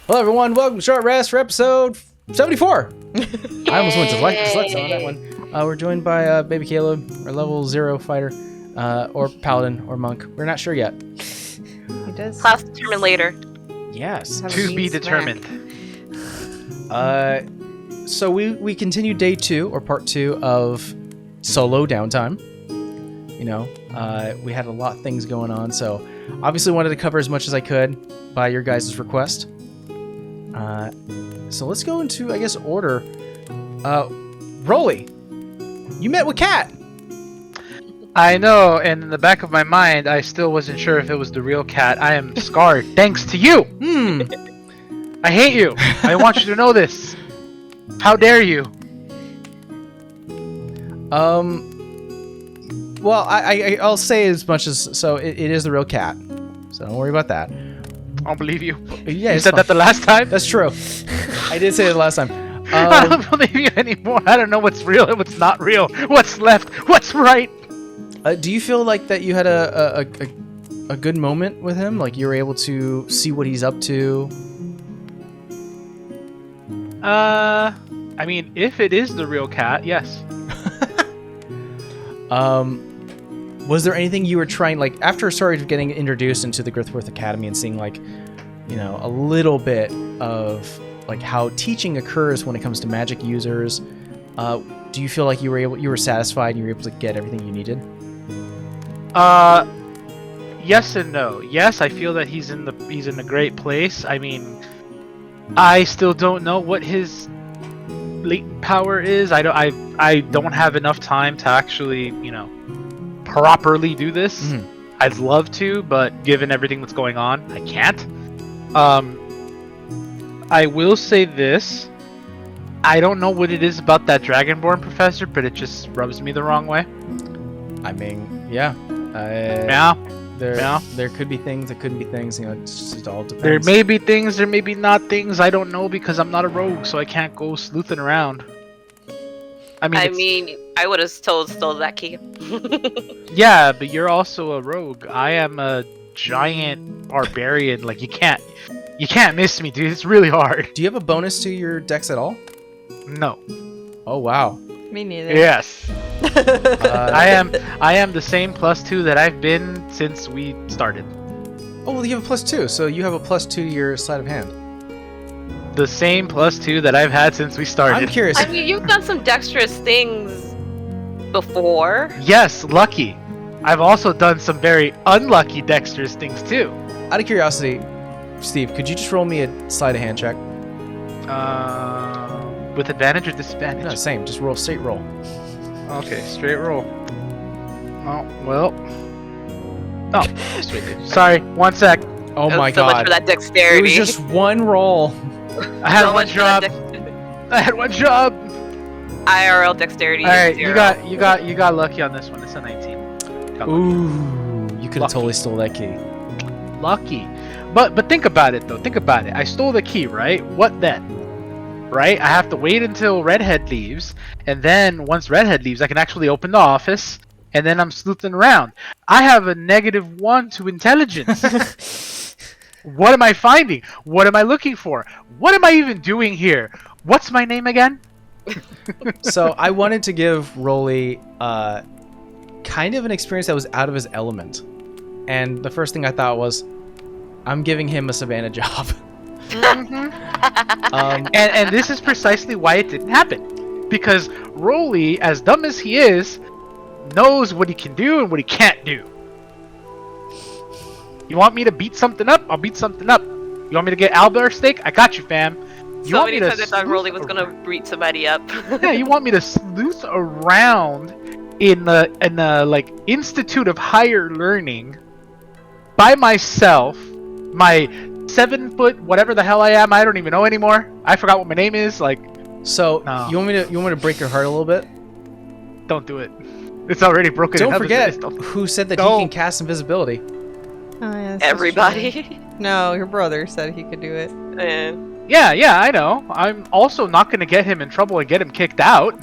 Hello, everyone. Welcome to Short Rest for episode 74. I almost went dyslexia on that one. We're joined by Baby Caleb, our level 0 fighter, or paladin, or monk. We're not sure yet. He does. Class determined later. Yes. To be determined. So we continue day 2, or part 2 of solo downtime. You know, we had a lot of things going on, so obviously wanted to cover as much as I could by your guys' request. So let's go into, I guess, order. Rolly, you met with Cat. I know, and in the back of my mind, I still wasn't sure if it was the real Cat. I am scarred thanks to you. I hate you. I want you to know this. How dare you? Well, I'll say as much as so. It is the real Cat, so don't worry about that. I don't believe you. Yeah, You said that the last time? That's true. I did say it the last time. I don't believe you anymore. I don't know what's real and what's not real. What's left? What's right? Do you feel like that you had a good moment with him? Like you were able to see what he's up to? I mean, if it is the real Cat, yes. Was there anything you were trying, like, after sort of getting introduced into the Grithworth Academy and seeing, like, you know, a little bit of, like, how teaching occurs when it comes to magic users, do you feel like you were satisfied and you were able to get everything you needed? Yes and no. Yes, I feel that he's in a great place. I mean, I still don't know what his latent power is. I don't have enough time to actually, you know, properly do this. I'd love to, but given everything that's going on, I can't. I will say this. I don't know what it is about that Dragonborn professor, but it just rubs me the wrong way. I mean, yeah. There could be things, there couldn't be things, you know, it just all depends. There may be things, there may be not things. I don't know because I'm not a rogue, so I can't go sleuthing around. I mean, I would have stole that key. Yeah, but you're also a rogue. I am a giant barbarian. Like you can't miss me, dude. It's really hard. Do you have a bonus to your dex at all? No. Oh wow. Me neither. Yes. I am the same +2 that I've been since we started. Oh well, you have a +2, so you have a +2 to your sleight of hand. The same +2 that I've had since we started. I'm curious. I mean, you've done some dexterous things before. Yes, lucky. I've also done some very unlucky dexterous things too. Out of curiosity, Steve, could you just roll me a sleight of hand check? With advantage or disadvantage? No, same. Just roll straight roll. Okay, straight roll. Oh, well. Oh, sweet. Sorry, 1 sec. Oh my So much god. for that dexterity. It was just one roll. I had So one much for that job. I had one job. IRL dexterity. All right, is 0. you got lucky on this one. It's a 19. Got lucky. Ooh, you could have Lucky. totally stole that key. Lucky. But think about it though. Think about it. I stole the key, right? What then? Right? I have to wait until Redhead leaves, and then once Redhead leaves, I can actually open the office, and then I'm sleuthing around. I have a -1 to intelligence. What am I finding? What am I looking for? What am I even doing here? What's my name again? So I wanted to give Rolly kind of an experience that was out of his element. And the first thing I thought was, I'm giving him a Savannah job. And this is precisely why it didn't happen. Because Rolly, as dumb as he is, knows what he can do and what he can't do. You want me to beat something up? I'll beat something up. You want me to get Albert steak? I got you, fam. You So want many me to times I thought sleuth Rolly was gonna beat somebody up. Yeah, you want me to sleuth around in a like Institute of Higher Learning by myself, my 7 foot whatever the hell I am, I don't even know anymore. I forgot what my name is. Like, So No. you want me to break your heart a little bit? don't do it. It's already broken. Don't enough as forget it is. who said that he Don't. can cast invisibility. Oh, yeah, this is Everybody. true. No, your brother said he could do it. And Yeah, I know. I'm also not gonna get him in trouble and get him kicked out.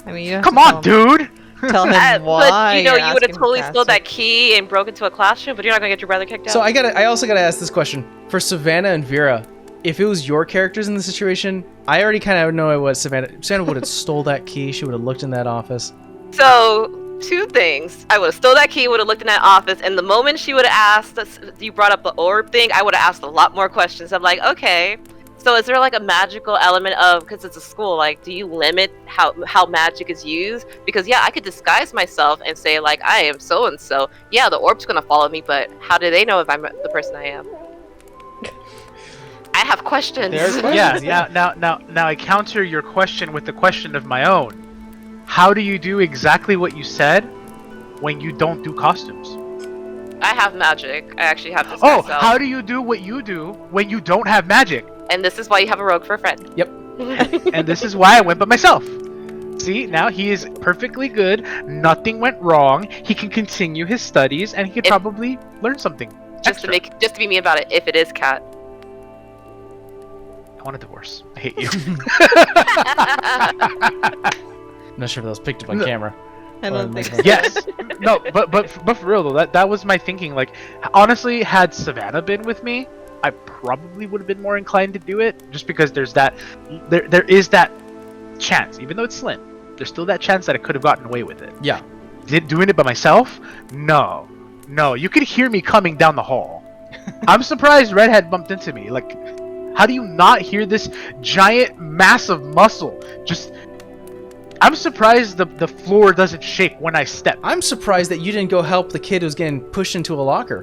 I mean, you don't Come have on, to tell him- dude. Tell him but why. you know, you're you would have asking totally him to stole cast that key and broke into a classroom, but you're not gonna get your brother kicked out. So I also gotta ask this question for Savannah and Vera. if it was your characters in the situation, I already kind of know what Savannah would have stole that key. She would have looked in that office. So, two things. I would have stole that key, would have looked in that office, and the moment she would have asked, you brought up the orb thing, I would have asked a lot more questions. I'm like, okay, so is there like a magical element of, because it's a school, like, do you limit how magic is used? Because yeah, I could disguise myself and say like, I am so-and-so. Yeah, the orb's gonna follow me, but how do they know if I'm the person I am? I have questions. There's questions. Yeah, now I counter your question with the question of my own. How do you do exactly what you said when you don't do costumes? I have magic. I actually have this. Oh, myself. how do you do what you do when you don't have magic? And this is why you have a rogue for a friend. Yep. And this is why I went by myself. See, now he is perfectly good. Nothing went wrong. He can continue his studies, and he could probably learn something. Just extra. to be me about it. If it is Cat. I want a divorce. I hate you. I'm not sure if that was picked up on camera. I don't think so. Yes. No, but for real though, that was my thinking. Like, honestly, had Savannah been with me, I probably would have been more inclined to do it, just because there is that chance, even though it's slim. There's still that chance that I could have gotten away with it. Yeah. Doing it by myself? No. You could hear me coming down the hall. I'm surprised Redhead bumped into me. Like, how do you not hear this giant, massive muscle just? I'm surprised the floor doesn't shake when I step. I'm surprised that you didn't go help the kid who's getting pushed into a locker.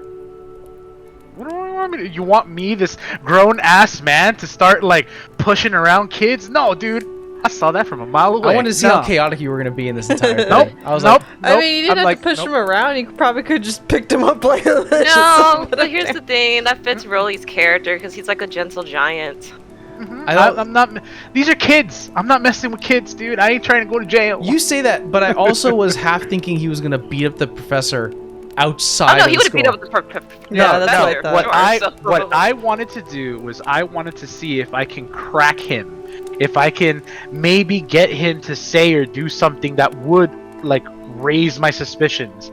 What do you want me to? You want me, this grown-ass man, to start, like, pushing around kids? No, dude. I saw that from a mile away. I wanted to see how chaotic you were going to be in this entire thing. Nope. I was nope. like, I mean, you didn't have to push him around. You probably could have just picked him up like that. No, but here's the thing. That fits Rolly's character because he's like a gentle giant. I'm not. These are kids. I'm not messing with kids, dude. I ain't trying to go to jail. You say that, but I also was half thinking he was going to beat up the professor outside. Oh no, of he the would have beat school. up the professor. Yeah, that's what I thought. What I wanted to do was I wanted to see if I can crack him, if I can maybe get him to say or do something that would like raise my suspicions.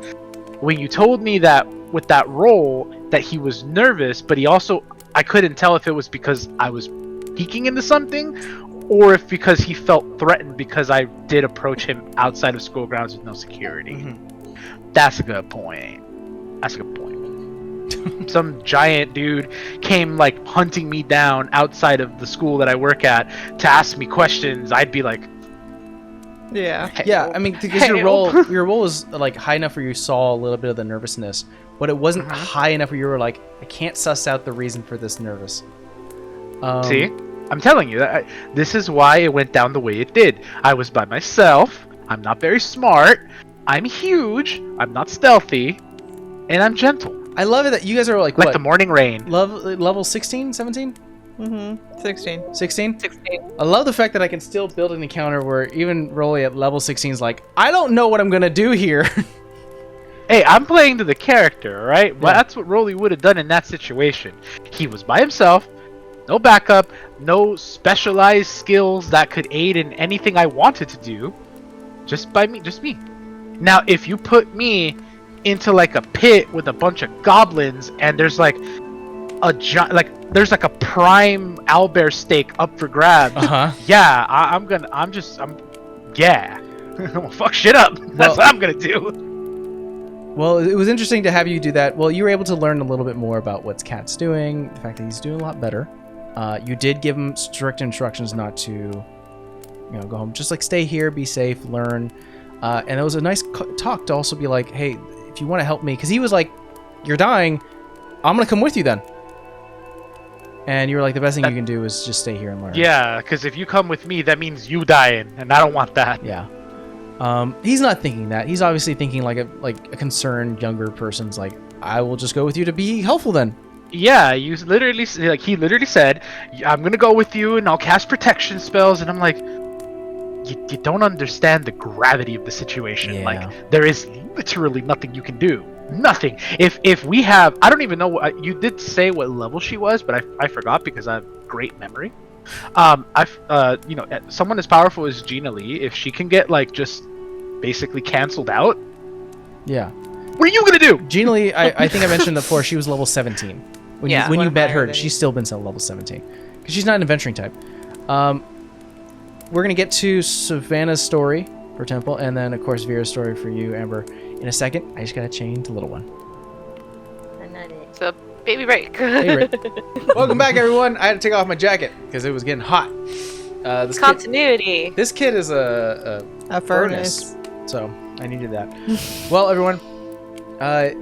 When you told me that with that role that he was nervous, but he also, I couldn't tell if it was because I was peeking into something or if because he felt threatened because I did approach him outside of school grounds with no security. Mm-hmm. That's a good point. Some giant dude came like hunting me down outside of the school that I work at to ask me questions. I'd be like, Yeah. hey, Yeah, I mean, because your role was like high enough where you saw a little bit of the nervousness, but it wasn't high enough where you were like, I can't suss out the reason for this nervous. See, I'm telling you that this is why it went down the way it did. I was by myself. I'm not very smart. I'm huge. I'm not stealthy, and I'm gentle. I love it that you guys are like Like what? the morning rain. Level 16, 17? 16. 16? 16. I love the fact that I can still build an encounter where even Rolly at level 16 is like, I don't know what I'm gonna do here. Hey, I'm playing to the character, right? Well, Yeah. that's what Rolly would have done in that situation. He was by himself, no backup, no specialized skills that could aid in anything I wanted to do. Just me. Now, if you put me into like a pit with a bunch of goblins and there's like there's like a prime owlbear steak up for grabs. Yeah, I'm gonna fuck shit up. That's what I'm gonna do. Well, it was interesting to have you do that. Well, you were able to learn a little bit more about what Cat's doing, the fact that he's doing a lot better. You did give him strict instructions not to, go home. Just like stay here, be safe, learn. And it was a nice talk to also be like, hey, if you want to help me, because he was like, you're dying, I'm gonna come with you then. And you were like, the best thing you can do is just stay here and learn. Yeah, because if you come with me, that means you dying, and I don't want that. Yeah. He's not thinking that. He's obviously thinking like a concerned younger person's like, I will just go with you to be helpful then. Yeah, he literally said, I'm gonna go with you and I'll cast protection spells, and I'm like, you don't understand the gravity of the situation. Yeah. Like, there is literally nothing you can do. Nothing. If we have, I don't even know what you did say what level she was, but I forgot because I have great memory. Someone as powerful as Gina Lee, if she can get like just basically canceled out, Yeah. what are you gonna do? Gina Lee, I think I mentioned before, she was level 17. When you one met higher her, than she's still been level 17. because she's not an adventuring type. We're gonna get to Savannah's story for Temple, and then of course Vera's story for you, Amber, in a second. I just gotta change to little one. So baby break. Hey, welcome back, everyone. I had to take off my jacket because it was getting hot. This Continuity. This kid is a furnace. So I needed that. Well, everyone,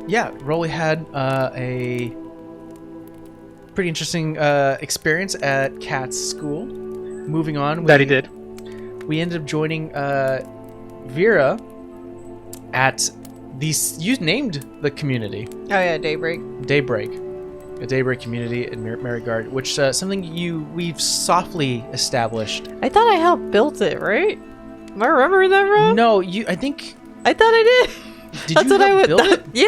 yeah, Rolly had a pretty interesting experience at Kat's school. Moving on, That he did. we ended up joining Vera at these. You named the community Oh yeah, Daybreak. Daybreak, a Daybreak community in Merigard, which something we've softly established. I thought I helped build it, right? Am I remembering that wrong? No, I think. I thought I did. Did That's you what I help would. build it? Yeah.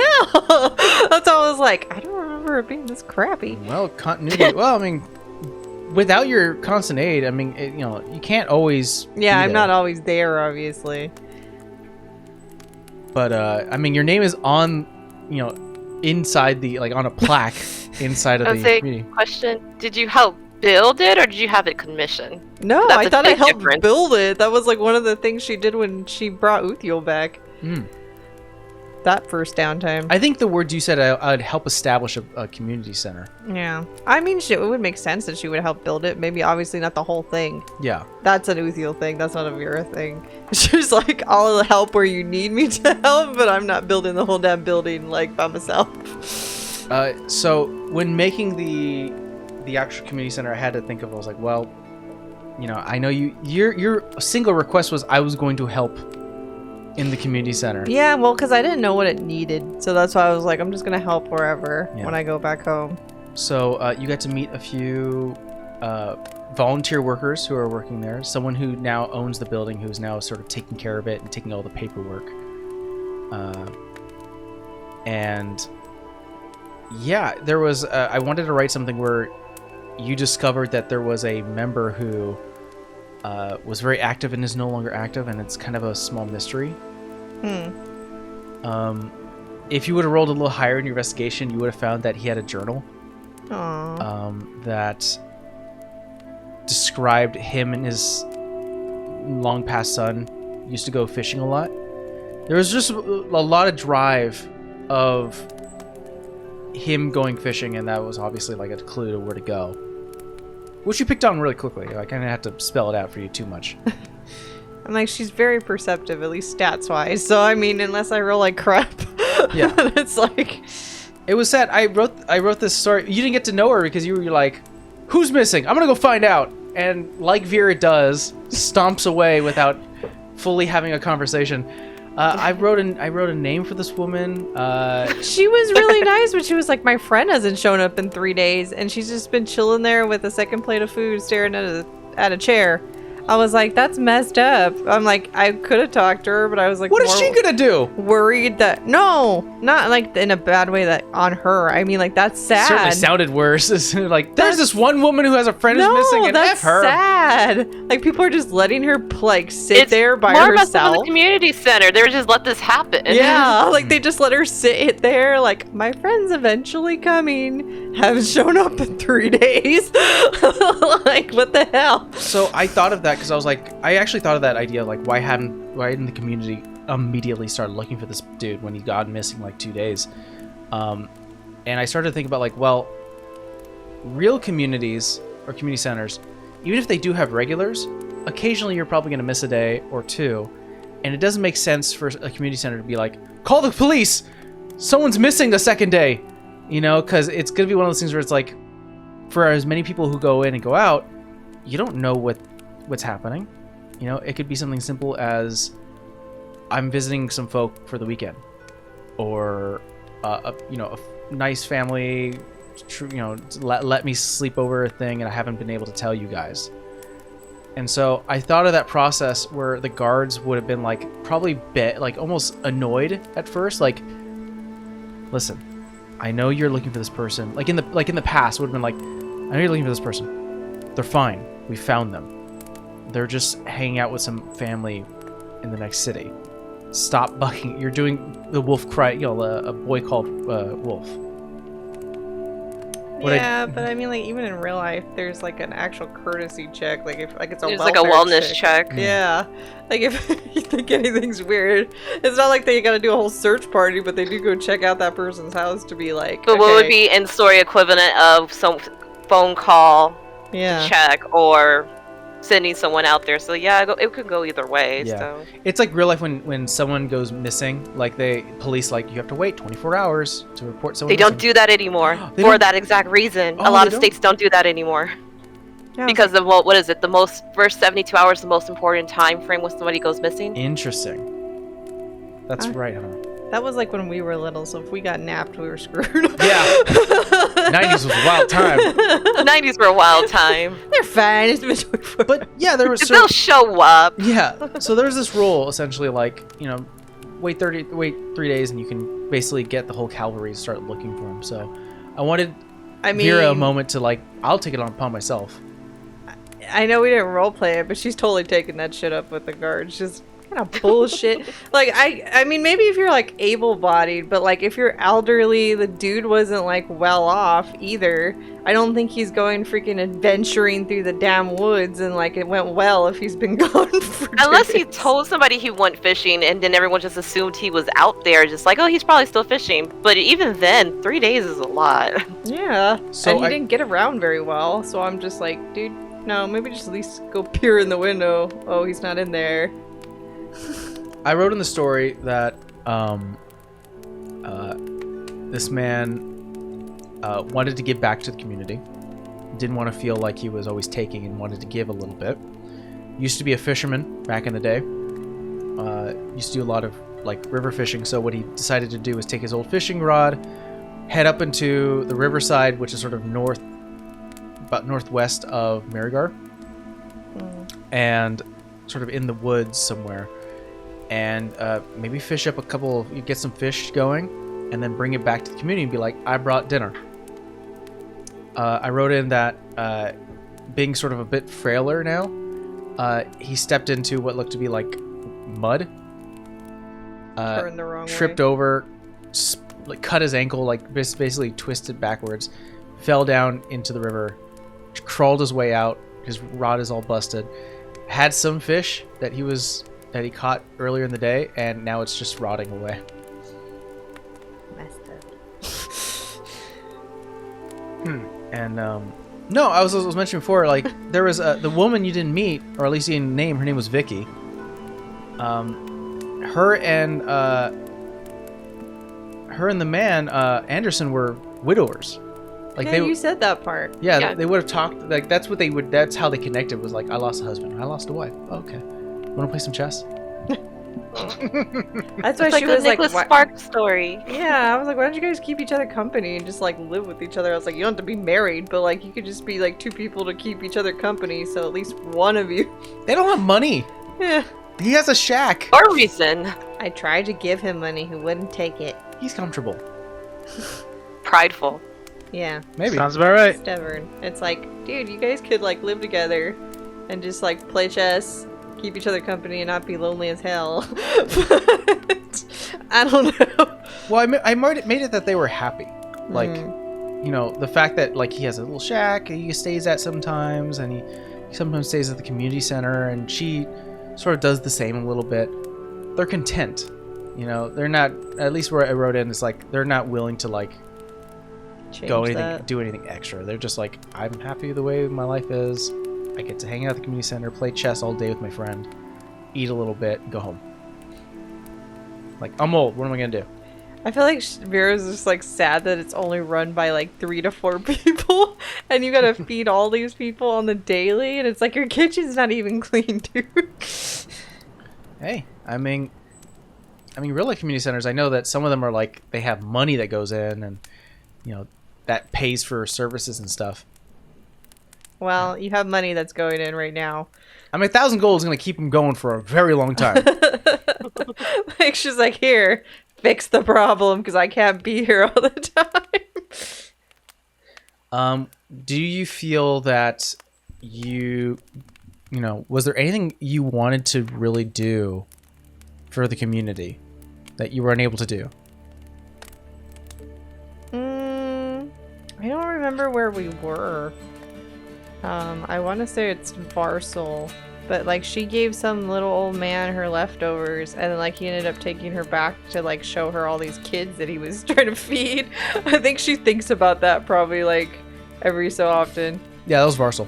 That's what I was like. I don't remember it being this crappy. Well, continuity. Well, I mean, without your constant aid, I mean, you can't always. Yeah, be I'm there. not always there, obviously. But I mean, your name is on, inside the on a plaque inside of I the would say, community. question: did you help build it, or did you have it commissioned? No, That's I a thought I big helped difference. build it. That was like one of the things she did when she brought Uthiel back. Hmm. That first downtime. I think the words you said, I'd help establish a community center. Yeah. I mean, it would make sense that she would help build it. Maybe, obviously, not the whole thing. Yeah. That's an Uthiel thing. That's not a Vera thing. She's like, I'll help where you need me to help, but I'm not building the whole damn building, like, by myself. So when making the actual community center, I had to think of. I was like, well, I know your single request was I was going to help in the community center. Yeah, well, because I didn't know what it needed. So that's why I was like, I'm just going to help wherever Yeah. when I go back home. So you got to meet a few volunteer workers who are working there. Someone who now owns the building, who's now sort of taking care of it and taking all the paperwork. And yeah, there was. I wanted to write something where you discovered that there was a member who was very active and is no longer active, and it's kind of a small mystery. If you would have rolled a little higher in your investigation, you would have found that he had a journal that described him and his long past son used to go fishing a lot. There was just a lot of drive of him going fishing, and that was obviously like a clue to where to go, which you picked on really quickly. I kind of had to spell it out for you too much. I'm like, she's very perceptive, at least stats-wise. So, I mean, unless I roll like crap. Yeah. It's like... It was sad. I wrote this story. You didn't get to know her because you were like, who's missing? I'm gonna go find out. And like Vera does, stomps away without fully having a conversation. I wrote a name for this woman. She was really nice, but she was like, my friend hasn't shown up in 3 days, and she's just been chilling there with a second plate of food, staring at a chair. I was like, that's messed up. I'm like, I could have talked to her, but I was like, What is she gonna do? worried that not like in a bad way that on her. I mean, like, that's sad. Certainly sounded worse. It's like, there's this one woman who has a friend who's No, missing, and that's F her. sad. Like, people are just letting her like sit It's there by more messed up in herself. the community center. They were just let this happen. Yeah, like they just let her sit there. Like, my friend's eventually coming. Haven't shown up in 3 days. Like, what the hell? So I thought of that because I was like, I actually thought of that idea, like why didn't the community immediately start looking for this dude when he got missing like 2 days? And I started to think about like, well, real communities or community centers, even if they do have regulars, occasionally you're probably going to miss a day or two, and it doesn't make sense for a community center to be like, call the police, someone's missing the second day, because it's going to be one of those things where it's like, for as many people who go in and go out, you don't know what's happening. It could be something simple as I'm visiting some folk for the weekend, or a nice family, let me sleep over a thing, and I haven't been able to tell you guys. And so I thought of that process where the guards would have been like probably almost annoyed at first, like, listen, I know you're looking for this person. Like in the past, would have been like, I know you're looking for this person. They're fine. We found them. They're just hanging out with some family in the next city. Stop bucking. You're doing the wolf cry. A boy called Wolf. but I mean, like, even in real life, there's like an actual courtesy check. Like, if like it's a It's like a wellness check. Yeah. Like, if you think anything's weird, it's not like they gotta do a whole search party, but they do go check out that person's house to be like. But what would be in story equivalent of some phone call check or sending someone out there? So yeah, it could go either way. Yeah. So. It's like real life when someone goes missing, like police like you have to wait 24 hours to report someone. They don't do that anymore for that exact reason. A lot of states don't do that anymore. Yeah. Because of what is it? The first 72 hours, the most important time frame when somebody goes missing. Interesting. That's right, huh? That was like when we were little, so if we got napped, we were screwed. Yeah. 90s was a wild time. The 90s were a wild time. They're fine. It's been 24. But yeah, there was they'll show up. Yeah. So there's this rule essentially like, wait 3 days and you can basically get the whole cavalry to start looking for him. So I wanted Vera a moment to like, I'll take it upon myself. I know we didn't roleplay it, but she's totally taking that shit up with the guards. Just kind of bullshit. Like, I mean, maybe if you're like able-bodied, but like if you're elderly, the dude wasn't like well off either. I don't think he's going freaking adventuring through the damn woods and like it went well if he's been gone for Unless days. he told somebody he went fishing and then everyone just assumed he was out there, just like, oh, he's probably still fishing. But even then, 3 days is a lot. Yeah. So and he didn't get around very well, so I'm just like, dude, no, maybe just at least go peer in the window. Oh, he's not in there. I wrote in the story that this man wanted to give back to the community. Didn't want to feel like he was always taking and wanted to give a little bit. Used to be a fisherman back in the day. Used to do a lot of like river fishing. So what he decided to do was take his old fishing rod, head up into the riverside, which is sort of about northwest of Marigar, and sort of in the woods somewhere, and maybe fish up you get some fish going, and then bring it back to the community and be like, I brought dinner. I wrote in that being sort of a bit frailer now, he stepped into what looked to be like mud, Turned the wrong tripped way. over, like cut his ankle, like basically twisted backwards, fell down into the river, crawled his way out. His rod is all busted. Had some fish that he caught earlier in the day, and now it's just rotting away. Messed up. And no, I was mentioning before, like there was the woman you didn't meet, or at least you didn't name. Her name was Vicky. Her and the man Anderson were widowers. Like yeah, you said that part. Yeah. They would have talked. Like that's what they would. That's how they connected. Was like, I lost a husband. I lost a wife. Oh, okay. Want to play some chess? That's why It's she like was the like, Nicholas Sparks story. yeah, I was like, why don't you guys keep each other company and just like live with each other? I was like, you don't have to be married, but like you could just be like two people to keep each other company, so at least one of you. They don't have money. Yeah. He has a shack. Or reason. I tried to give him money, he wouldn't take it. He's comfortable. Prideful. Yeah. Maybe. Sounds about right. Stubborn. It's like, dude, you guys could like live together and just like play chess, keep each other company, and not be lonely as hell. But I don't know. Well, I made it that they were happy. Like, the fact that like he has a little shack he stays at sometimes, and he sometimes stays at the community center, and she sort of does the same a little bit. They're content. They're not. At least where I wrote in, it's like they're not willing to like do anything extra. They're just like, I'm happy the way my life is. I get to hang out at the community center, play chess all day with my friend, eat a little bit, and go home. Like, I'm old. What am I gonna do? I feel like Vera's just like sad that it's only run by like 3 to 4 people, and you gotta feed all these people on the daily, and it's like your kitchen's not even clean, dude. Hey, I mean, real life community centers. I know that some of them are like they have money that goes in, and that pays for services and stuff. Well, you have money that's going in right now. I mean, 1,000 gold is gonna keep them going for a very long time. Like she's like, here, fix the problem because I can't be here all the time. Do you feel that was there anything you wanted to really do for the community that you were unable to do? I I don't remember where we were. I want to say it's Varsal, but like she gave some little old man her leftovers, and then like he ended up taking her back to like show her all these kids that he was trying to feed. I think she thinks about that probably like every so often. Yeah, that was Varsal.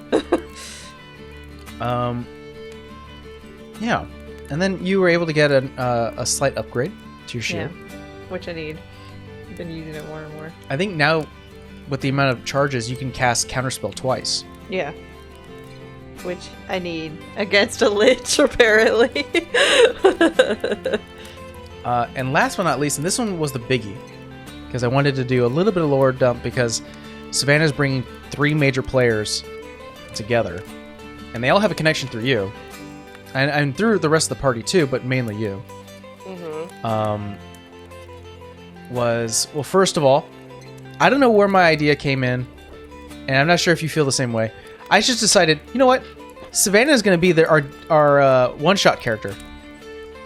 Yeah, and then you were able to get a slight upgrade to your shield. Yeah, which I need. I've been using it more and more. I think now, with the amount of charges, you can cast Counterspell twice. Yeah. Which I need against a lich, apparently. And last but not least, and this one was the biggie, because I wanted to do a little bit of lore dump because Savannah's bringing 3 major players together, and they all have a connection through you, and through the rest of the party too, but mainly you. Mm-hmm. Was, well, first of all, I don't know where my idea came in, and I'm not sure if you feel the same way. I just decided, you know what? Savannah is going to be our one-shot character.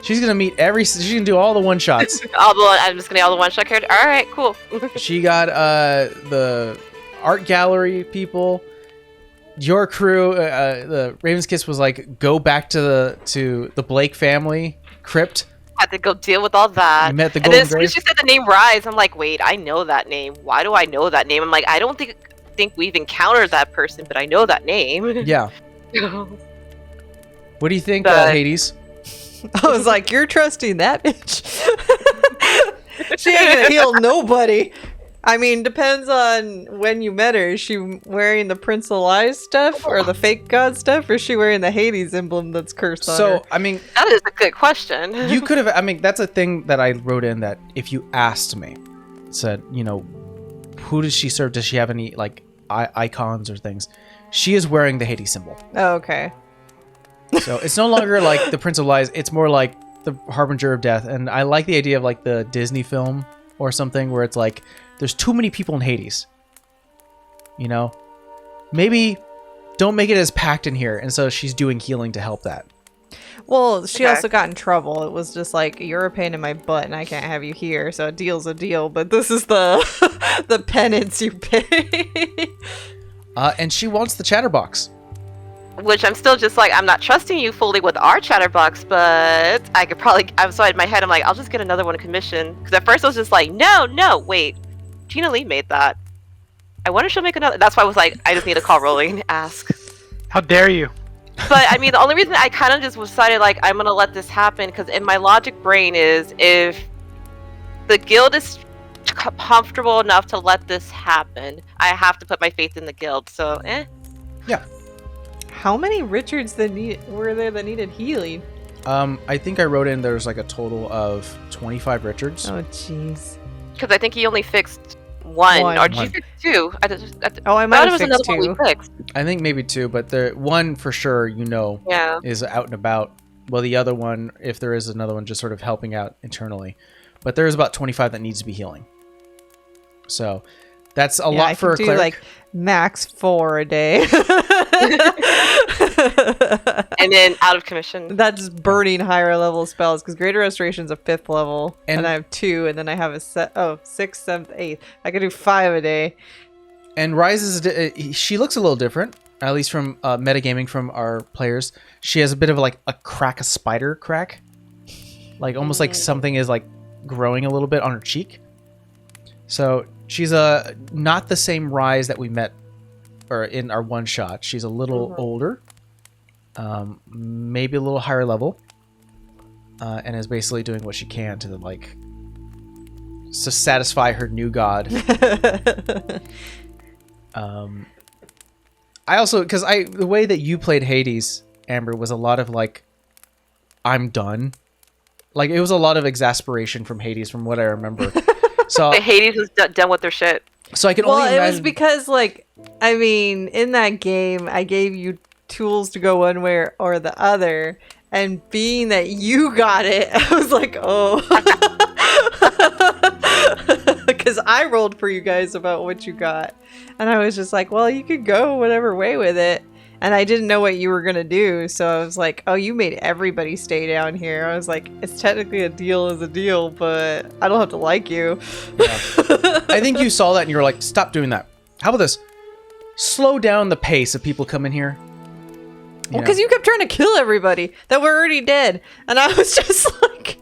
She's going to meet she's going to do all the one-shots. I'm just going to do all the one-shot character. All right, cool. She got the art gallery people. Your crew, the Raven's Kiss was like, go back to the Blake family crypt. Had to go deal with all that. You met the and then Golden as soon as she said the name Rise, I'm like, wait, I know that name. Why do I know that name? I'm like, I don't think we've encountered that person, but I know that name. Yeah. What do you think, Hades? I was like, you're trusting that bitch? She ain't gonna heal nobody. I mean, depends on when you met her. Is she wearing the Prince of Lies stuff or the fake god stuff, or is she wearing the Hades emblem that's cursed on her? So, I mean, that is a good question. You could have, I mean, that's a thing that I wrote in, that if you asked me, said, you know, who does she serve? Does she have any, like, icons or things? She is wearing the Hades symbol. Oh, okay. So it's no longer like the Prince of Lies. It's more like the Harbinger of Death. And I like the idea of like the Disney film or something where it's like, there's too many people in Hades. You know? Maybe don't make it as packed in here. And so she's doing healing to help that. Well, she also got in trouble. It was just like, you're a pain in my butt and I can't have you here. So a deal's a deal. But this is the the penance you pay. And she wants the chatterbox. Which I'm still just like, I'm not trusting you fully with our chatterbox, but I could probably, so in my head, I'm like, I'll just get another one commissioned. Because at first I was just like, no, wait. Gina Lee made that. I wonder if she'll make another. That's why I was like, I just need to call Rolling and ask. How dare you? But I mean, the only reason I kind of just decided like I'm gonna let this happen, because in my logic brain is, if the guild is comfortable enough to let this happen, I have to put my faith in the guild. So, Yeah. How many Richards were there that needed healing? I think I wrote in there's like a total of 25 Richards. Oh, jeez. Because I think he only fixed one. Or did you fix 2? I might have fixed one 2. we fixed. I think maybe 2, but the one for sure, you know, Yeah. is out and about. Well, the other one, if there is another one, just sort of helping out internally. But there's about 25 that needs to be healing. So that's a lot for a cleric. Like max 4 a day. And then out of commission. That's burning higher level spells, because Greater Restoration's a 5th level, and I have 2, and then I have a 6th, 7th, 8th. I can do 5 a day. And Rise is she looks a little different, at least from metagaming from our players. She has a bit of like a spider crack, like almost like something is like growing a little bit on her cheek. So she's not the same Rise that we met or in our one shot. She's a little older, maybe a little higher level, and is basically doing what she can to like to satisfy her new god. I also, because the way that you played Hades, Amber, was a lot of like, I'm done. Like it was a lot of exasperation from Hades, from what I remember. So Hades was done with their shit. So I can only imagine. Well, it was because, like, I mean, in that game, I gave you tools to go one way or the other, and being that you got it, I was like, oh. Because I rolled for you guys about what you got. And I was just like, well, you could go whatever way with it. And I didn't know what you were going to do. So I was like, oh, you made everybody stay down here. I was like, it's technically a deal is a deal, but I don't have to like you. Yeah. I think you saw that and you were like, stop doing that. How about this? Slow down the pace of people coming here. Well, because you kept trying to kill everybody that were already dead, and I was just like,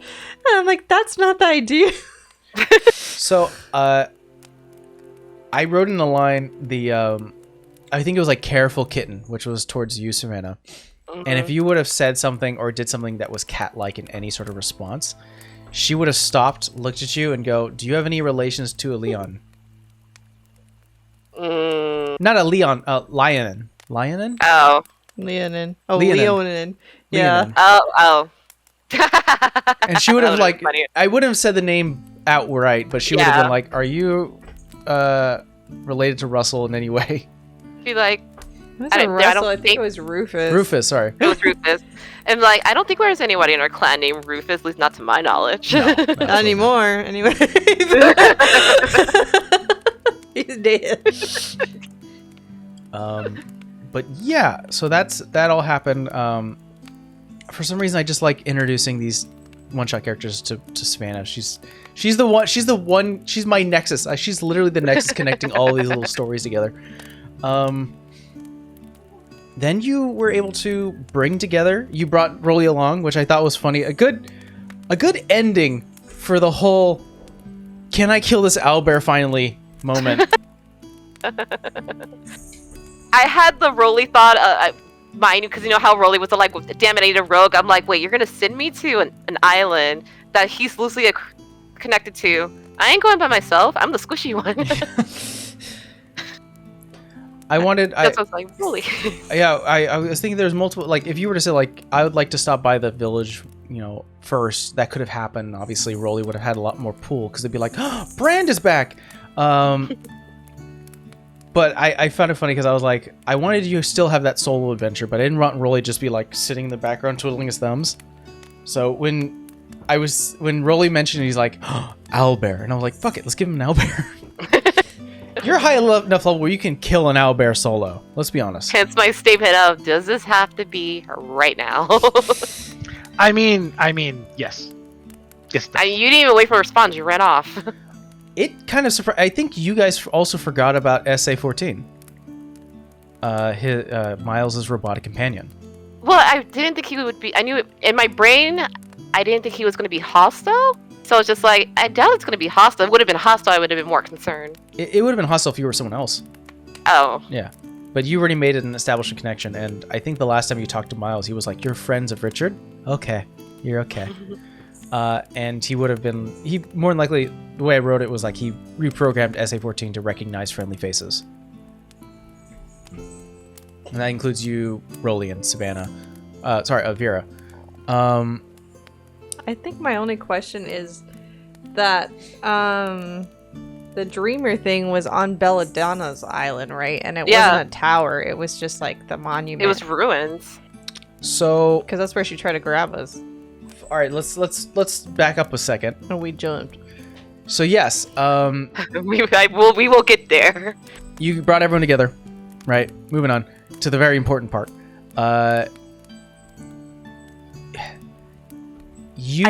I'm like, that's not the idea. So, I wrote in the line I think it was like "careful kitten," which was towards you, Savannah. And if you would have said something or did something that was cat-like in any sort of response, she would have stopped, looked at you, and go, "Do you have any relations to a Leon?" Not a Leon, a Lionin. Lionin? Oh. Leonin. Oh, Leonin. Leonin. Yeah. Leonin. Oh. And she would have That would've like, been funny. I wouldn't have said the name outright, but she would have been like, "Are you related to Russell in any way?" Be like, It was I a don't Russell. I think- think it was Rufus. Rufus, sorry. it was Rufus. And like, I don't think there's anybody in our clan named Rufus, at least not to my knowledge. No, Not anymore. Anyway. He's dead. But yeah, so that all happened. For some reason, I just like introducing these one-shot characters to Savannah. She's the one. She's my nexus. She's literally the nexus connecting all of these little stories together. Then you were able to bring together. You brought Rolly along, which I thought was funny. A good ending for the whole "Can I kill this owlbear finally" moment. I had the Rolly thought, mind you, because you know how Rolly was like, damn it, I need a rogue. I'm like, wait, you're going to send me to an island that he's loosely connected to. I ain't going by myself. I'm the squishy one. I wanted. That's what I was like, Rolly. Yeah, I was thinking there's multiple. Like, if you were to say like, I would like to stop by the village, first, that could have happened. Obviously, Rolly would have had a lot more pull because they'd be like, oh, Brand is back. But I found it funny because I was like, I wanted you to still have that solo adventure, but I didn't want Rolly just be like sitting in the background twiddling his thumbs. So when Rolly mentioned it, he's like, oh, owlbear, and I was like, fuck it, let's give him an owlbear. You're high enough level where you can kill an owlbear solo. Let's be honest. Hence my statement of, does this have to be right now? I mean, yes. Yes. You didn't even wait for a response. You ran off. It kind of surprised. I think you guys also forgot about SA-14. Miles' robotic companion. Well, I didn't think he would be. I knew it, in my brain, I didn't think he was going to be hostile. So it's just like, I doubt it's going to be hostile. If it would have been hostile, I would have been more concerned. It would have been hostile if you were someone else. Oh. Yeah. But you already made an established connection, and I think the last time you talked to Miles, he was like, "You're friends of Richard? Okay. You're okay." And he would have been... He more than likely, the way I wrote it was like he reprogrammed SA-14 to recognize friendly faces. And that includes you, Rolly, and Savannah. Vera. I think my only question is that the Dreamer thing was on Belladonna's island, right? And it wasn't a tower. It was just like the monument. It was ruins. So... Because that's where she tried to grab us. All right, let's back up a second. And we jumped. So yes, we will get there. you brought everyone together, right? Moving on to the very important part. I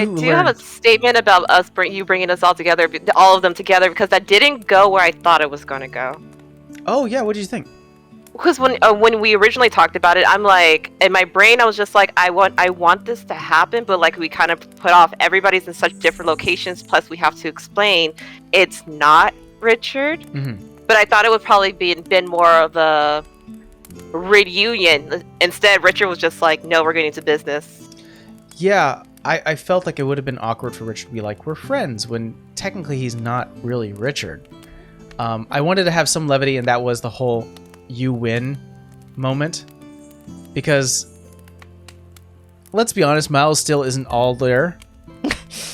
do have a statement about you bringing us all together, all of them together, because that didn't go where I thought it was going to go. Oh yeah, what did you think? Because when we originally talked about it, I'm like, in my brain, I was just like, I want this to happen, but like we kind of put off. Everybody's in such different locations. Plus, we have to explain it's not Richard. Mm-hmm. But I thought it would probably been more of a reunion. Instead, Richard was just like, no, we're getting to business. Yeah, I felt like it would have been awkward for Richard to be like, we're friends, when technically he's not really Richard. I wanted to have some levity, and that was the whole you win moment. Because, let's be honest, Miles still isn't all there.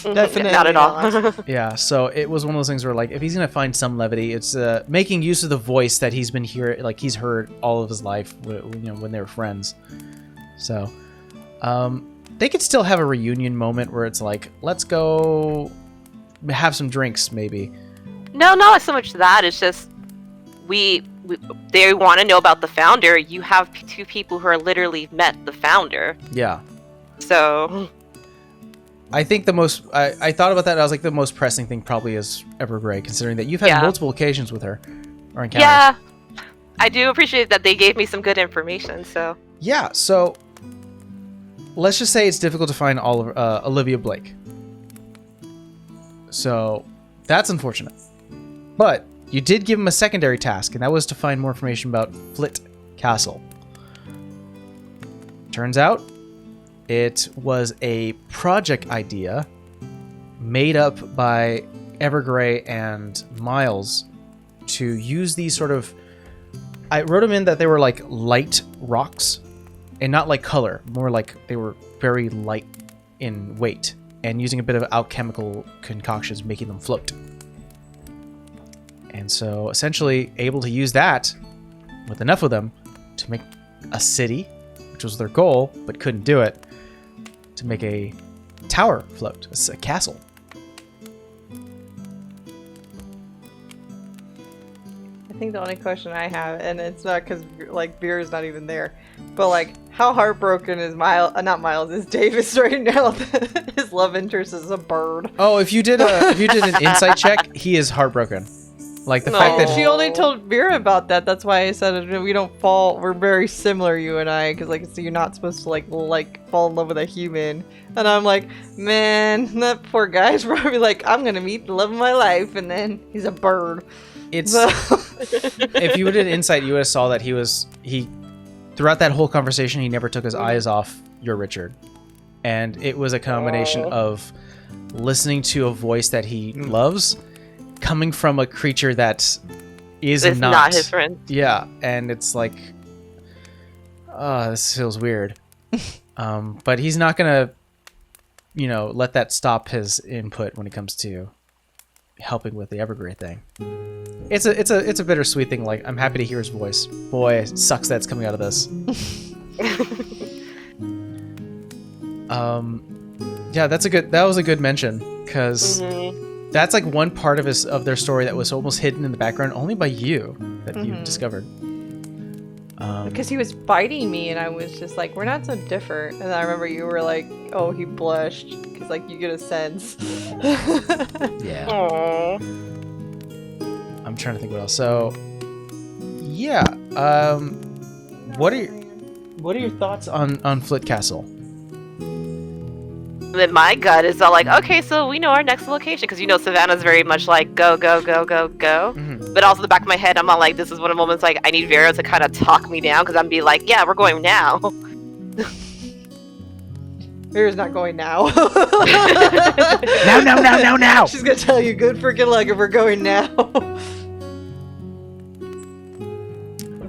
Definitely not at all. not. Yeah, so it was one of those things where, like, if he's gonna find some levity, it's making use of the voice that he's been hearing, like he's heard all of his life, when they were friends. So, they could still have a reunion moment where it's like, let's go have some drinks, maybe. No, not so much that. It's just they want to know about the founder. You have two people who are literally met the founder. Yeah. So I think the most... I thought about that, and I was like, the most pressing thing probably is Evergrey, considering that you've had multiple occasions with her. or encountered. Yeah, I do appreciate that they gave me some good information. So Yeah, so let's just say it's difficult to find Olivia Blake. So that's unfortunate. But you did give him a secondary task, and that was to find more information about Flit Castle. Turns out it was a project idea made up by Evergrey and Miles to use these sort of... I wrote them in that they were like light rocks, and not like color, more like they were very light in weight, and using a bit of alchemical concoctions making them float. And so essentially able to use that with enough of them to make a city, which was their goal, but couldn't do it, to make a tower float, a castle. I think the only question I have, and it's not because like Veer is not even there, but like how heartbroken is is Davis right now that his love interest is a bird. Oh, if you did an insight check, he is heartbroken. Like the fact that She only told Vera about that. That's why I said we don't fall. We're very similar, you and I, because like so you're not supposed to like fall in love with a human. And I'm like, man, that poor guy's probably like, I'm gonna meet the love of my life, and then he's a bird. it's if you did an insight, you would have saw that he throughout that whole conversation he never took his eyes off your Richard, and it was a combination of listening to a voice that he loves coming from a creature that is it's not his friend. Yeah, and it's like, this feels weird. But he's not gonna, let that stop his input when it comes to helping with the Evergrey thing. It's a bittersweet thing. Like, I'm happy to hear his voice. Boy, it sucks that's coming out of this. Yeah, that was a good mention, because that's like one part of their story that was almost hidden in the background only by you that you discovered. Because he was fighting me, and I was just like, we're not so different. And I remember you were like, oh, he blushed, because like you get a sense. Yeah. Aww. I'm trying to think what else. So, yeah. What are your thoughts on Flit Castle? Then my gut is all like, okay, so we know our next location, because Savannah's very much like go, go, go, go, go. But also in the back of my head, I'm all like, this is one of the moments like I need Vera to kind of talk me down, because I'm be like, yeah, we're going now. Vera's not going now. Now. She's gonna tell you good freaking luck if we're going now.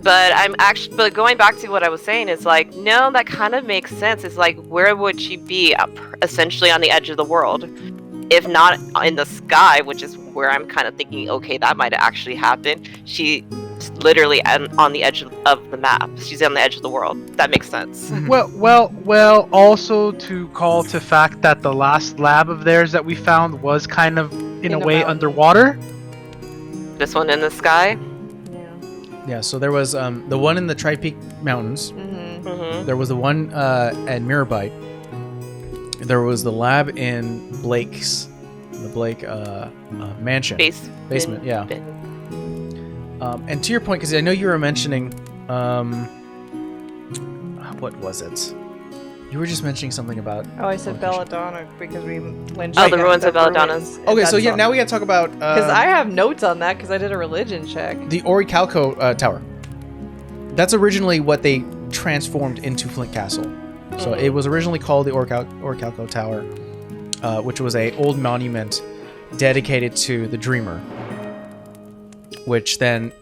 But going back to what I was saying, is like, no, that kind of makes sense. It's like, where would she be? Essentially on the edge of the world, if not in the sky, which is where I'm kind of thinking, okay, that might have actually happened. She's literally on the edge of the map. She's on the edge of the world. That makes sense. Well. Also to call to fact that the last lab of theirs that we found was kind of in a way underwater. This one in the sky. Yeah, so there was the one in the Tri-Peak Mountains. There was the one at Mirabite. There was the lab in the Blake mansion. Basement, yeah. And to your point, because I know you were mentioning, what was it? You were just mentioning something about... Oh, I said Belladonna because we went... the ruins of Belladonna's. Okay, so yeah, now we gotta talk about... Because I have notes on that because I did a religion check. The Orichalco Tower. That's originally what they transformed into Flint Castle. So it was originally called the Orichalco Tower, which was an old monument dedicated to the Dreamer, which then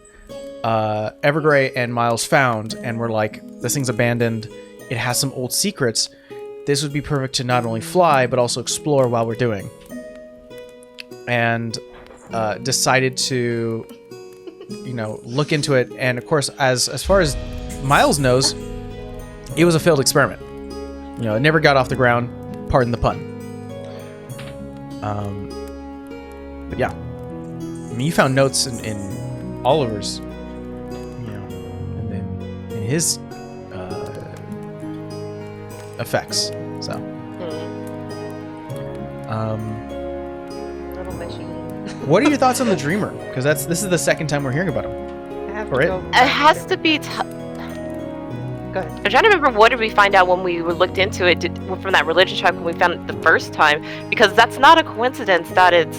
Evergrey and Miles found and were like, this thing's abandoned. It has some old secrets. This would be perfect to not only fly, but also explore while we're doing. And decided to, look into it. And of course, as far as Miles knows, it was a failed experiment. It never got off the ground. Pardon the pun. But yeah. I mean, you found notes in Oliver's, and then in his effects. So, Little machine. what are your thoughts on the Dreamer? Because this is the second time we're hearing about him. have Or to it? go. It has to be. Go ahead. I'm trying to remember what did we find out when we looked into it from that religion check when we found it the first time, because that's not a coincidence that it's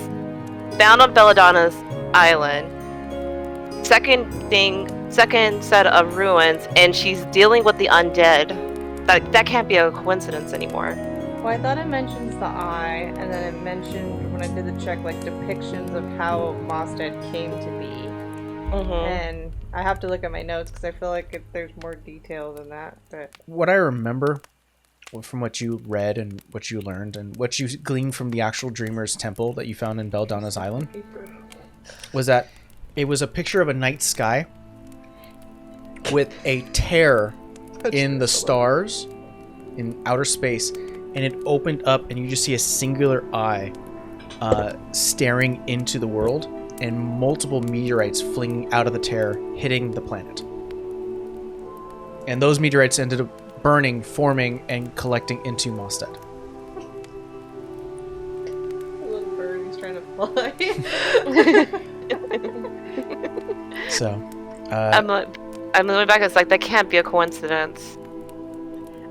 found on Belladonna's island. Second set of ruins, and she's dealing with the undead. That can't be a coincidence anymore. Well, I thought it mentions the eye, and then it mentioned when I did the check, like depictions of how Mostead came to be. And I have to look at my notes because I feel like there's more detail than that. But What I remember from what you read and what you learned and what you gleaned from the actual Dreamer's Temple that you found in Belladonna's Island was that it was a picture of a night sky with a tear in the stars in outer space, and it opened up and you just see a singular eye staring into the world, and multiple meteorites flinging out of the tear, hitting the planet. And those meteorites ended up burning, forming, and collecting into Mostead. little bird, he's trying to fly. So, I'm looking back. It's like that can't be a coincidence.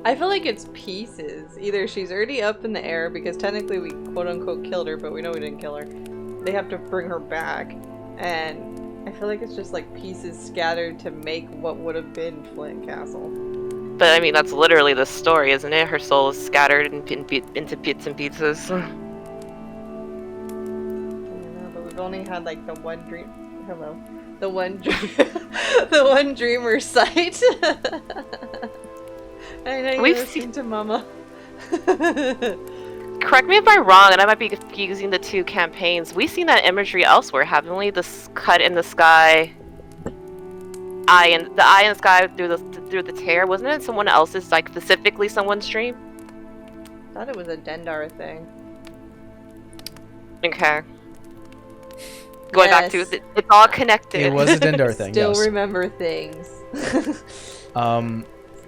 I feel like it's pieces. Either she's already up in the air because technically we quote unquote killed her, but we know we didn't kill her. They have to bring her back, and I feel like it's just like pieces scattered to make what would have been Flint Castle. But I mean, that's literally the story, isn't it? Her soul is scattered into bits and pieces. I don't know, but we've only had like the one dream. Hello, the one the one dreamer sight. I know We've you're listening to Mama. Correct me if I'm wrong, and I might be confusing the two campaigns. We've seen that imagery elsewhere, haven't we? This cut in the sky, eye in the sky through the tear. Wasn't it someone else's, like specifically someone's dream? I thought it was a Dendar thing. Okay. Going back to Yes. it's all connected. it was a Dendar thing, Still yes. remember things.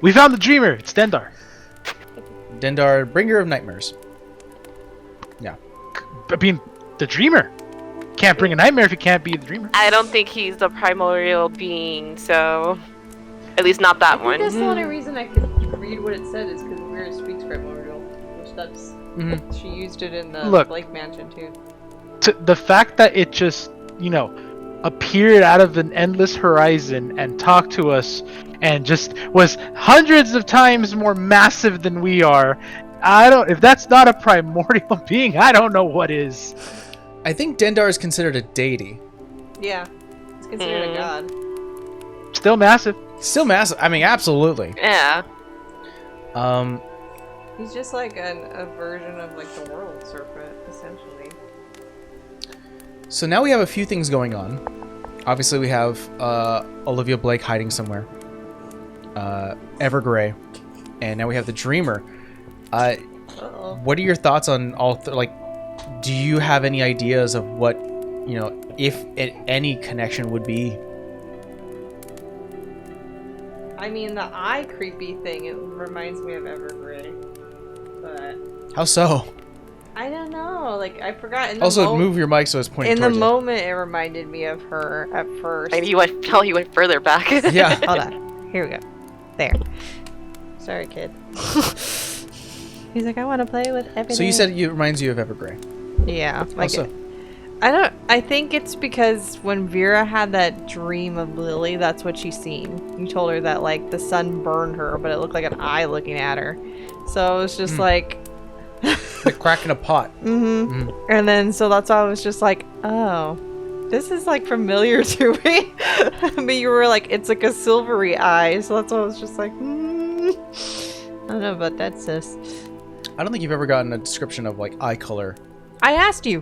We found the dreamer. It's Dendar. Dendar, bringer of nightmares. Yeah. I mean, the dreamer can't bring a nightmare if he can't be the dreamer. I don't think he's the primordial being, so at least not that I one. think that's the only reason I could read what it said is because Vera speaks primordial, which that's she used it in the Look. Blake Mansion too. The fact that it just, appeared out of an endless horizon and talked to us and just was hundreds of times more massive than we are. If that's not a primordial being, I don't know what is. I think Dendar is considered a deity. Yeah, it's considered a god. Still massive. Still massive. I mean, absolutely. Yeah. He's just like a version of like the world serpent, essentially. So now we have a few things going on. Obviously, we have Olivia Blake hiding somewhere. Evergrey. And now we have the Dreamer. Uh-oh. What are your thoughts on all? Do you have any ideas of what, if any connection would be? I mean, the eye creepy thing, it reminds me of Evergrey. But How so? I don't know. Like, I forgot. In the Also, move your mic so it's pointing in the towards you. moment, it reminded me of her at first. And you went further back. Yeah. Hold on. Here we go. There. Sorry, kid. He's like, I want to play with everything. So you said it reminds you of Evergrey. Yeah. How Like, so? I think it's because when Vera had that dream of Lily, that's what she seen. You told her that, like, the sun burned her, but it looked like an eye looking at her. So it was just like... Like cracking a pot. And then, so that's why I was just like, oh, this is, like, familiar to me. But you were like, it's like a silvery eye. So that's why I was just like, I don't know about that, sis. I don't think you've ever gotten a description of, like, eye color. I asked you.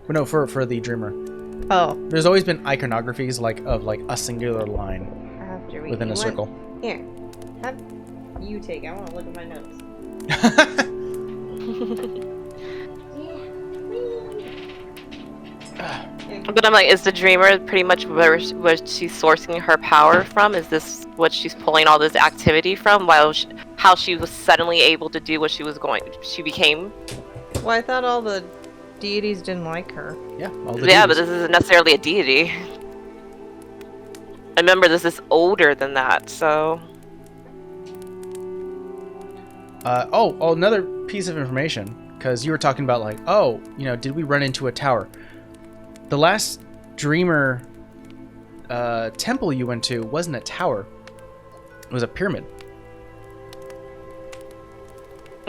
But no, for the Dreamer. Oh. There's always been iconographies, of a singular line I have to read. within a circle. Here. Have you take. I want to look at my notes. But I'm like, is the Dreamer pretty much where she's sourcing her power from? Is this what she's pulling all this activity from? How she was suddenly able to do what she became? Well, I thought all the deities didn't like her. Yeah, all the Yeah, but deities. this isn't necessarily a deity. I remember this is older than that, so. Another piece of information, because you were talking about like, did we run into a tower? The last Dreamer temple you went to wasn't a tower; it was a pyramid.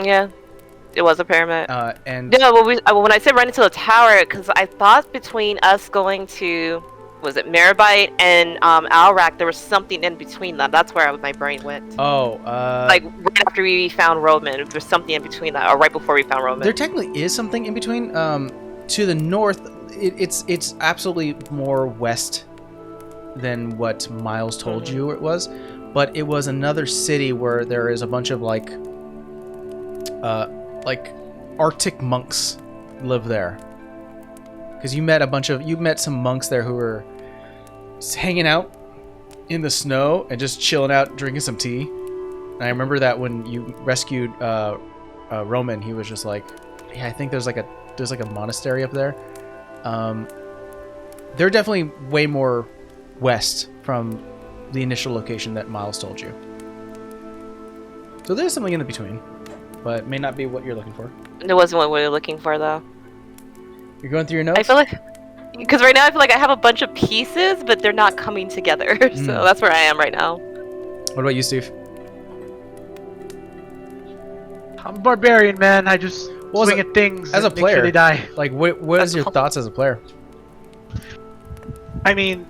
Yeah, it was a pyramid. And No, when I said run into a tower, because I thought between us going to, was it Meribite and Alrak, there was something in between them. That's where my brain went. Like right after we found Roman, there's something in between that, or right before we found Roman. there technically is something in between. To the north, it's absolutely more west than what Miles told you it was, but it was another city where there is a bunch of like Arctic monks live there. Because you met some monks there who were hanging out in the snow and just chilling out, drinking some tea. And I remember that when you rescued Roman, he was just like, "Yeah, I think there's like a monastery up there." They're definitely way more west from the initial location that Miles told you. So there's something in the between, but it may not be what you're looking for. It wasn't what we were looking for, though. You're going through your notes? I feel like, because right now I feel like I have a bunch of pieces, but they're not coming together. So that's where I am right now. What about you, Steve? I'm a barbarian, man. I just swing at things as a and make player. sure they die. Like, what is your thoughts as a player? I mean,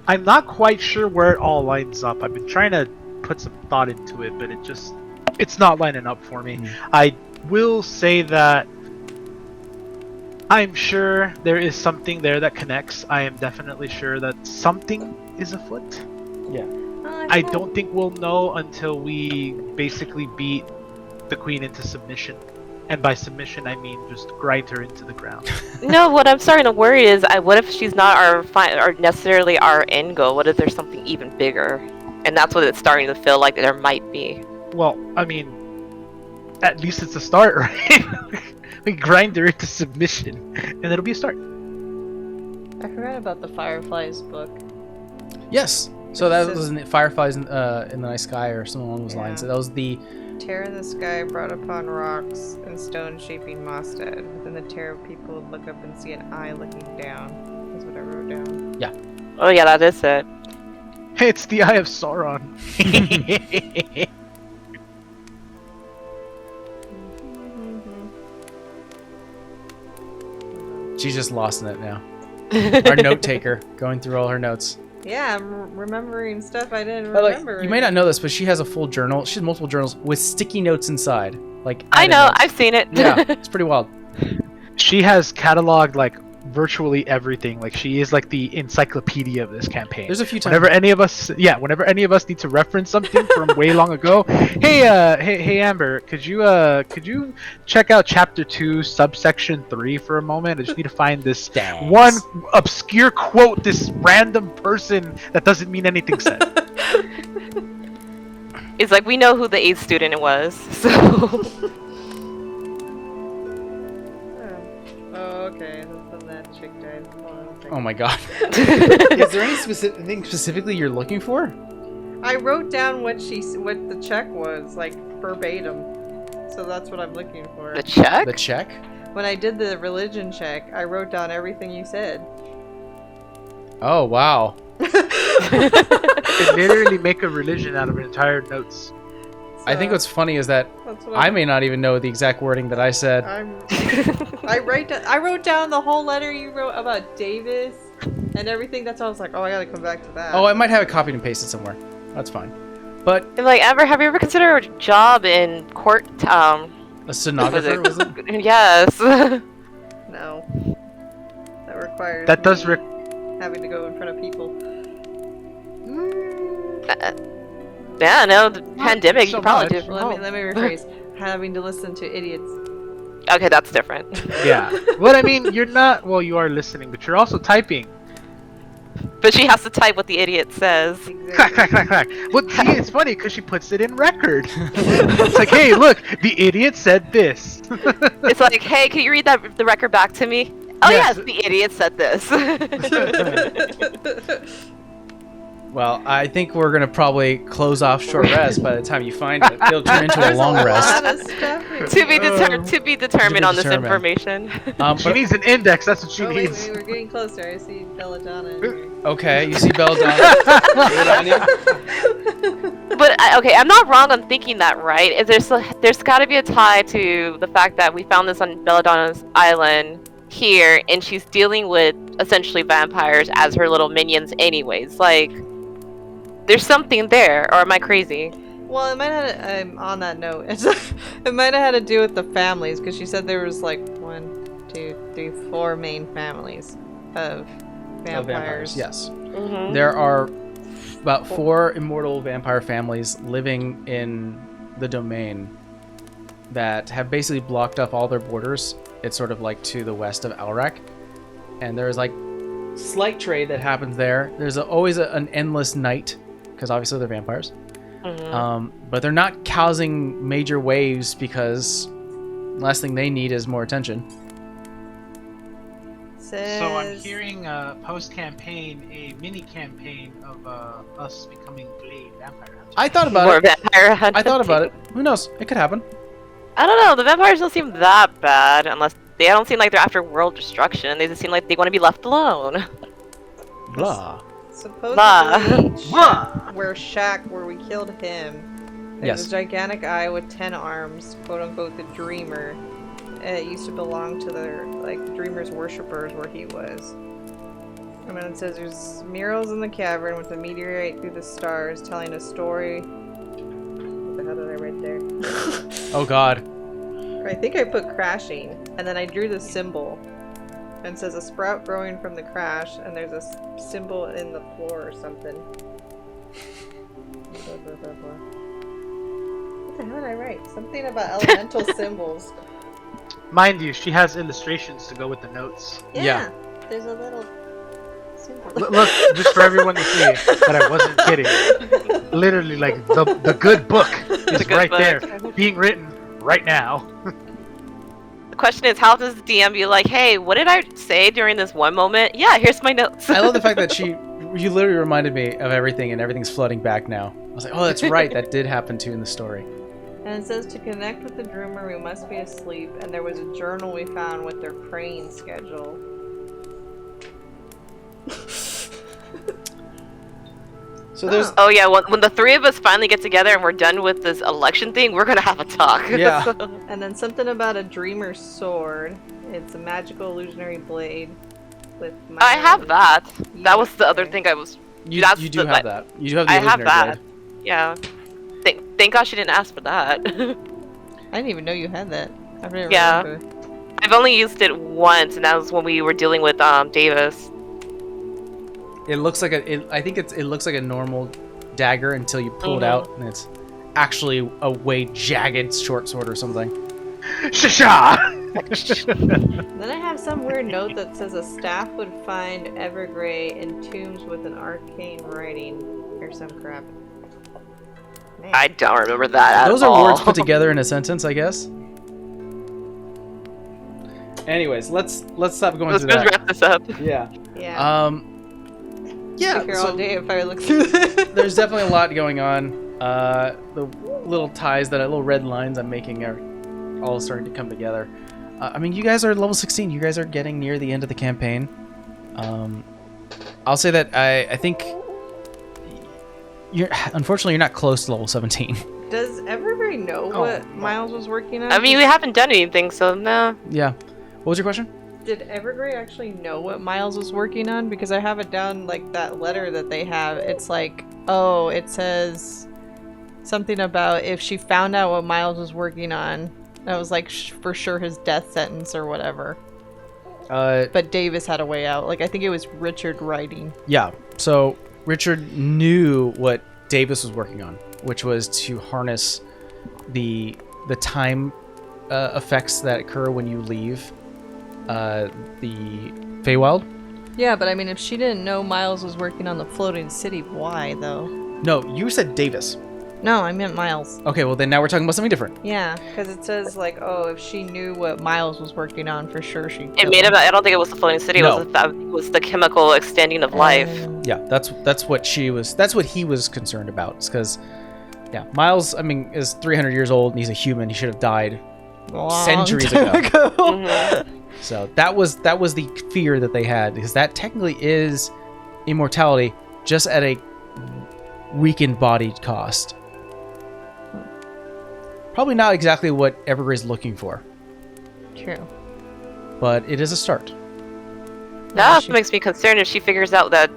I'm not quite sure where it all lines up. I've been trying to put some thought into it, but it's not lining up for me. I will say that I'm sure there is something there that connects. I am definitely sure that something is afoot. Yeah. I don't think we'll know until we basically beat the queen into submission. And by submission, I mean just grind her into the ground. No, what I'm starting to worry is, what if she's not our necessarily our end goal? What if there's something even bigger? And that's what it's starting to feel like there might be. Well, I mean, at least it's a start, right? We grind her into submission, and it'll be a start. I forgot about the Fireflies book. Yes. So that was in Fireflies in the Night Sky or something along those lines. That was the Terror in the sky brought upon rocks and stone shaping Mostead. Within the terror, people would look up and see an eye looking down. That's what I wrote down. Yeah. Oh yeah, that is it. Hey, it's the Eye of Sauron. She's just lost in it now. Our note taker going through all her notes. Yeah, I'm remembering stuff I didn't But, remember. you may not know this, but she has a full journal. She has multiple journals with sticky notes inside. Like I added know, notes. I've seen it. Yeah, it's pretty wild. She has cataloged like virtually everything. Like she is like the encyclopedia of this campaign. There's a few times. Whenever any of us need to reference something from way long ago, hey Amber, could you check out chapter 2, subsection 3 for a moment? I just need to find this one obscure quote this random person that doesn't mean anything said. It's like, we know who the 8th student was, so. Oh, okay. That's when that chick died. Oh my god. Is there anything specifically you're looking for? I wrote down what the check was, like verbatim. So that's what I'm looking for. The check? The check? When I did the religion check, I wrote down everything you said. Oh wow. They literally make a religion out of entire notes. I think what's funny is that I may not even know the exact wording that I said. I wrote down the whole letter you wrote about Davis and everything. That's why I was like, oh, I gotta come back to that. Oh, I might have it copied and pasted somewhere. That's fine. But And like, Amber, have you ever considered a job in court? a stenographer, was it? Yes. No. That requires That does having to go in front of people. Yeah, no, the pandemic, so you probably much. do. Let me rephrase. Having to listen to idiots. Okay, that's different. Yeah. Well, I mean, you're not. Well, you are listening, but you're also typing. But she has to type what the idiot says. Clack, clack, clack, clack. Well, see, it's funny because she puts it in record. It's like, hey, look, the idiot said this. It's like, hey, can you read the record back to me? Oh Yes. yes, the idiot said this. Well, I think we're gonna probably close off short rest by the time you find it. It'll turn into a There's long a rest. lot of stuff here. to be determined on this determined. information. She But, needs an index. That's what she Oh, wait, needs. we're getting closer. I see Belladonna in here. okay, you see Belladonna. But okay, I'm not wrong on thinking that, right? There's got to be a tie to the fact that we found this on Belladonna's island here, and she's dealing with essentially vampires as her little minions, anyways. Like, there's something there, or am I crazy? Well, it might have, on that note, it might have had to do with the families, because she said there was like 1, 2, 3, 4 main families of vampires. Yes. Mm-hmm. There are about 4 immortal vampire families living in the domain that have basically blocked up all their borders. It's sort of like to the west of Alrak. And there's like slight trade that happens there. There's always an endless night, because obviously they're vampires. Mm-hmm. But they're not causing major waves because the last thing they need is more attention. Says... So I'm hearing post-campaign, a mini-campaign of us becoming Glade vampire hunters. I thought about More it. vampire hunting. I thought about it. Who knows? It could happen. I don't know. The vampires don't seem that bad, unless they don't seem like they're after world destruction. They just seem like they want to be left alone. Blah. Supposedly, Blah. where we killed him, there's Yes. a gigantic eye with 10 arms, quote unquote, the Dreamer. It used to belong to the Dreamer's worshippers where he was. And then it says there's murals in the cavern with a meteorite through the stars telling a story. What the hell did I write there? Oh god. I think I put crashing, and then I drew the symbol. And it says a sprout growing from the crash, and there's a symbol in the floor or something. Blah, blah, blah, blah. What the hell did I write? Something about elemental symbols. Mind you, she has illustrations to go with the notes. Yeah. There's a little symbol. Look, just for everyone to see that I wasn't kidding. Literally, like, the good book is good right book. there, being written right now. The question is, how does the DM be like, hey, what did I say during this one moment? Yeah, here's my notes. I love the fact that you literally reminded me of everything and everything's flooding back now. I was like, oh, that's right. That did happen too in the story. And it says to connect with the Dreamer, we must be asleep. And there was a journal we found with their praying schedule. So there's Oh yeah, when the 3 of us finally get together and we're done with this election thing, we're gonna have a talk. Yeah. And then something about a Dreamer's sword. It's a magical illusionary blade with. I have that. That was the other Okay. thing I was. you that's do the- have that. You do have the I have illusionary that. blade. Yeah. Thank God she didn't ask for that. I didn't even know you had that. I don't Yeah. remember. I've only used it once, and that was when we were dealing with Davis. It looks like it looks like a normal dagger until you pull it out and it's actually a way jagged short sword or something. Shasha! Then I have some weird note that says a staff would find Evergrey in tombs with an arcane writing or some crap. Man. I don't remember that at Those all. are words put together in a sentence, I guess. Anyways, let's stop going Let's through that. wrap this up. Yeah. Yeah. Yeah. Take here so all day if I look through this. there's definitely a lot going on. The little ties, that little red lines I'm making are all starting to come together. I mean, you guys are level 16. You guys are getting near the end of the campaign. I'll say that I think unfortunately you're not close to level 17. Does everybody know Oh. what Miles was working on? I mean, we haven't done anything, so no. Yeah. What was your question? Did Evergrey actually know what Miles was working on? Because I have it down, like, that letter that they have. It's like, oh, it says something about if she found out what Miles was working on, that was, like, for sure his death sentence or whatever. But Davis had a way out. Like, I think it was Richard writing. Yeah. So Richard knew what Davis was working on, which was to harness the time effects that occur when you leave the Feywild. Yeah, but I mean, if she didn't know Miles was working on the floating city, why, though? No, you said Davis. No, I meant Miles. Okay, well then now we're talking about something different. Yeah, because it says like, oh, if she knew what Miles was working on, for sure she. It made him. I don't think it was the floating city. No. It was the chemical extending of life. Yeah, that's what she was. That's what he was concerned about. Because, yeah, Miles. I mean, is 300 years old and he's a human. He should have died centuries ago. Mhm. So that was the fear that they had, because that technically is immortality, just at a weakened body cost. Probably not exactly what Evergrade's looking for, True. but it is a start. That makes me concerned if she figures out that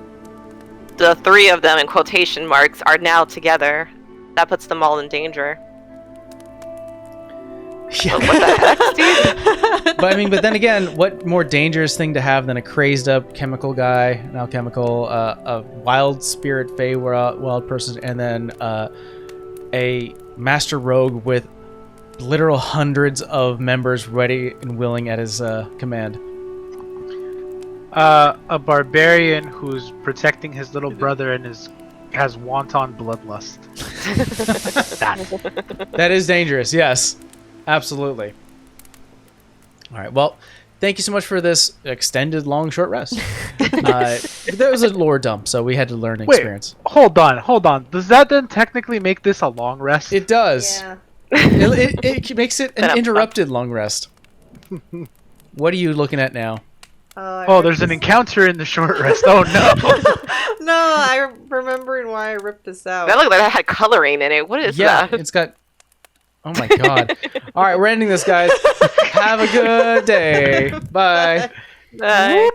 the three of them, in quotation marks, are now together. That puts them all in danger. Yeah. What the heck, Steve? But then again, what more dangerous thing to have than a crazed up chemical guy, an alchemical, a wild spirit fey wild person, and then a master rogue with literal hundreds of members ready and willing at his command. A barbarian who's protecting his little brother and has wanton bloodlust. That is dangerous, yes. Absolutely. All right, well, thank you so much for this extended long short rest. There was a lore dump, so we had to learn experience. Hold on. Does that then technically make this a long rest? It does. Yeah. It makes it an interrupted long rest. What are you looking at now? Oh, there's an encounter in the short rest. Oh no. No, I remembered why I ripped this out. That looked like that had coloring in it. What is Yeah, that? it's got... Oh my god. All right, we're ending this, guys. Have a good day. Bye. Bye.